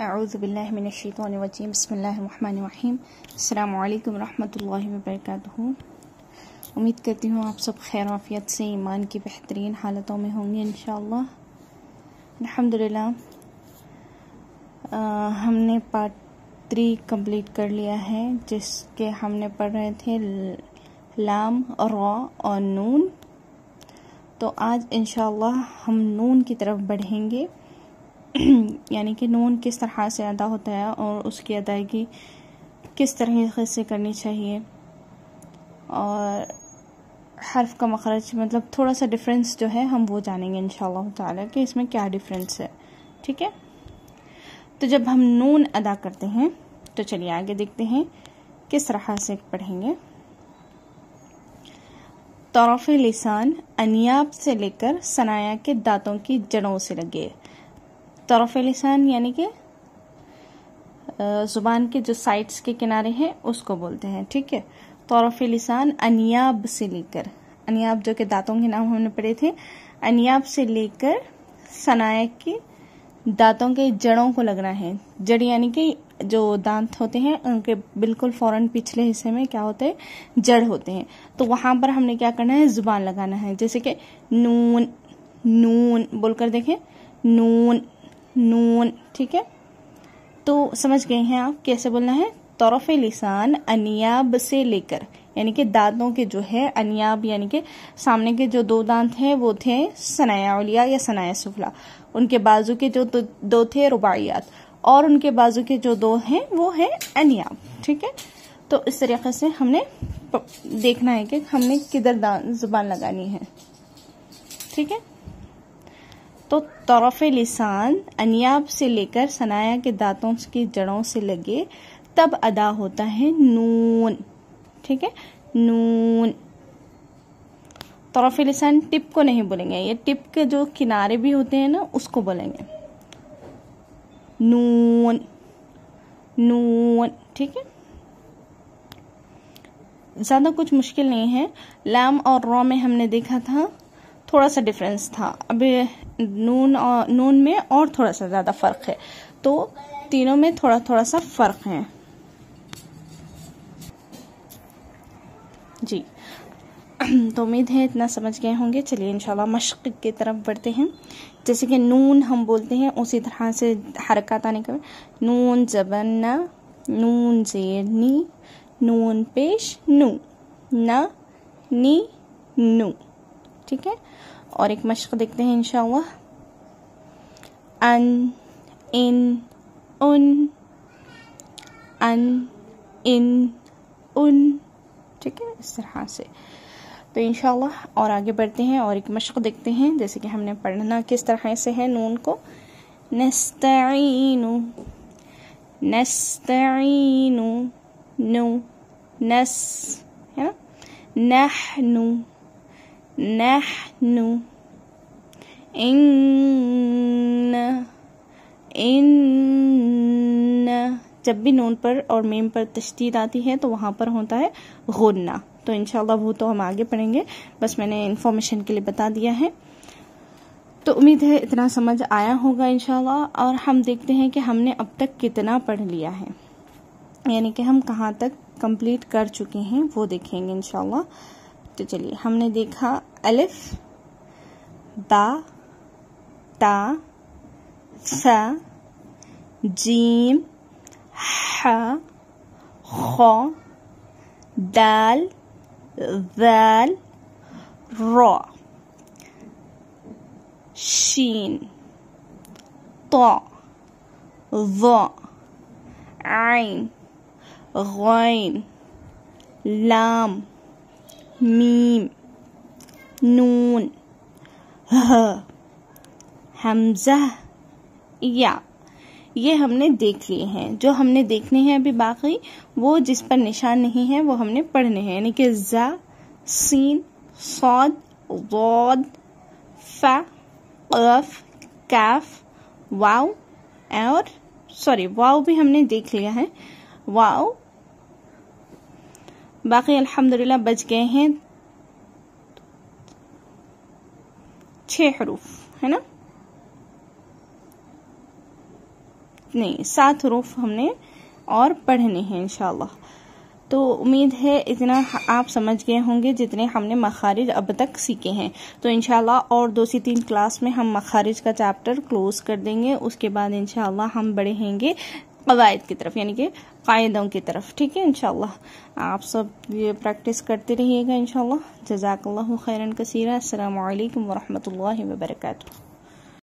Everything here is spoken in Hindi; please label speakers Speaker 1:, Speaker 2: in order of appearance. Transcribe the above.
Speaker 1: अऊज़ु बिल्लाहि मिनश शैतानिर रजीम बिस्मिल्लाहिर रहमानिर रहीम अस्सलामु अलैकुम रहमतुल्लाहि व बरकातुहू। उम्मीद करती हूँ आप सब खैर आफियत से ईमान की बेहतरीन हालतों में होंगे इंशाअल्लाह। अल्हम्दुलिल्लाह हमने पार्ट 3 कंप्लीट कर लिया है, जिसके हमने पढ़ रहे थे लाम रा और नून। तो आज इंशाअल्लाह हम नून की तरफ बढ़ेंगे, यानी कि नून किस तरह से अदा होता है और उसकी अदायगी किस तरह से करनी चाहिए, और हर्फ का मखरज मतलब थोड़ा सा डिफरेंस जो है हम वो जानेंगे इंशाअल्लाह ताला कि इसमें क्या डिफरेंस है। ठीक है, तो जब हम नून अदा करते हैं तो चलिए आगे देखते हैं किस तरह से पढ़ेंगे। तरफ लिसान अनियाब से लेकर सनाया के दांतों की जड़ों से लगे। तरफ लिसान यानी कि जुबान के जो साइड्स के किनारे हैं उसको बोलते हैं। ठीक है, तरफ लिसान अनियाब से लेकर, अनियाब जो के दांतों के नाम हमने पढ़े थे, अनियाब से लेकर सनाया के दांतों के जड़ों को लगना है। जड़ यानी कि जो दांत होते हैं उनके बिल्कुल फौरन पिछले हिस्से में क्या होते हैं, जड़ होते हैं। तो वहां पर हमने क्या करना है, जुबान लगाना है। जैसे कि नून नून बोलकर देखें, नून नून। ठीक है, तो समझ गए हैं आप कैसे बोलना है। तरफ लिसान अनियाब से लेकर, यानी कि दांतों के जो है अनियाब यानी कि सामने के जो दो दांत हैं वो थे सनाया उलिया या सनाया सुफला, उनके बाजू के जो दो थे रुबाइयात, और उनके बाजू के जो दो हैं वो है अनियाब। ठीक है, तो इस तरीके से हमने देखना है कि हमने किधर जुबान लगानी है। ठीक है, तो तरफ लिसान अनियाब से लेकर सनाया के दांतों की जड़ों से लगे तब अदा होता है नून। ठीक है, नून। तरफ लिसान टिप को नहीं बोलेंगे, ये टिप के जो किनारे भी होते हैं ना उसको बोलेंगे नून नून। ठीक है, ज्यादा कुछ मुश्किल नहीं है। लाम और रा में हमने देखा था थोड़ा सा डिफरेंस था, अभी नून में और थोड़ा सा ज्यादा फर्क है, तो तीनों में थोड़ा थोड़ा सा फर्क है जी। तो उम्मीद है इतना समझ गए होंगे। चलिए इंशाल्लाह मश्क की तरफ बढ़ते हैं। जैसे कि नून हम बोलते हैं उसी तरह से हरकत आने का, नून जबन ना, नून जेर नी, नून पेश नू, ना नी नू। ठीक है, और एक मश्क देखते हैं इंशाअल्लाह। अन इन उन, अन इन उन। ठीक है, इस तरह से। तो इंशाअल्लाह और आगे बढ़ते हैं और एक मश्क देखते हैं। जैसे कि हमने पढ़ना किस तरह से है नून को, नस्तईनु नस्तईनु नु, नस है ना, नहनु नहनु, इन्न इन्न। जब भी नून पर और मीम पर तशदीद आती है तो वहां पर होता है गुन्ना। तो इंशाल्लाह वो तो हम आगे पढ़ेंगे, बस मैंने इन्फॉर्मेशन के लिए बता दिया है। तो उम्मीद है इतना समझ आया होगा इंशाल्लाह। और हम देखते हैं कि हमने अब तक कितना पढ़ लिया है, यानी कि हम कहाँ तक कंप्लीट कर चुके हैं वो देखेंगे इंशाल्लाह। तो चलिए, हमने देखा अलिफ बा ता सा जीम हा खा दाल दाल रा शीन ता ज़ा आइन गैन लाम मीम नून ह हमजा या। ये हमने देख लिए हैं। जो हमने देखने हैं अभी बाकी वो जिस पर निशान नहीं है वो हमने पढ़ने हैं, यानी कि जा सीन सौद वौद फा क़फ काफ वाव, और सॉरी वाव भी हमने देख लिया है। वाव बाकी अल्हम्दुलिल्लाह बच गए हैं 6 हरूफ, है ना। नहीं 7 हुरूफ हमने और पढ़ने हैं इंशाल्लाह। तो उम्मीद है इतना आप समझ गए होंगे जितने हमने मखारिज अब तक सीखे हैं। तो इंशाल्लाह और 2 से 3 क्लास में हम मखारिज का चैप्टर क्लोज कर देंगे। उसके बाद इंशाल्लाह हम बढ़ेंगे कवायद की तरफ, यानी कि कायदों की तरफ। ठीक है, इंशाल्लाह आप सब ये प्रैक्टिस करते रहिएगा इंशाल्लाह। जज़ाकल्लाहु खैरन कसीरा। अस्सलामु अलैकुम वरहमतुल्लाहि वबरकातुहू।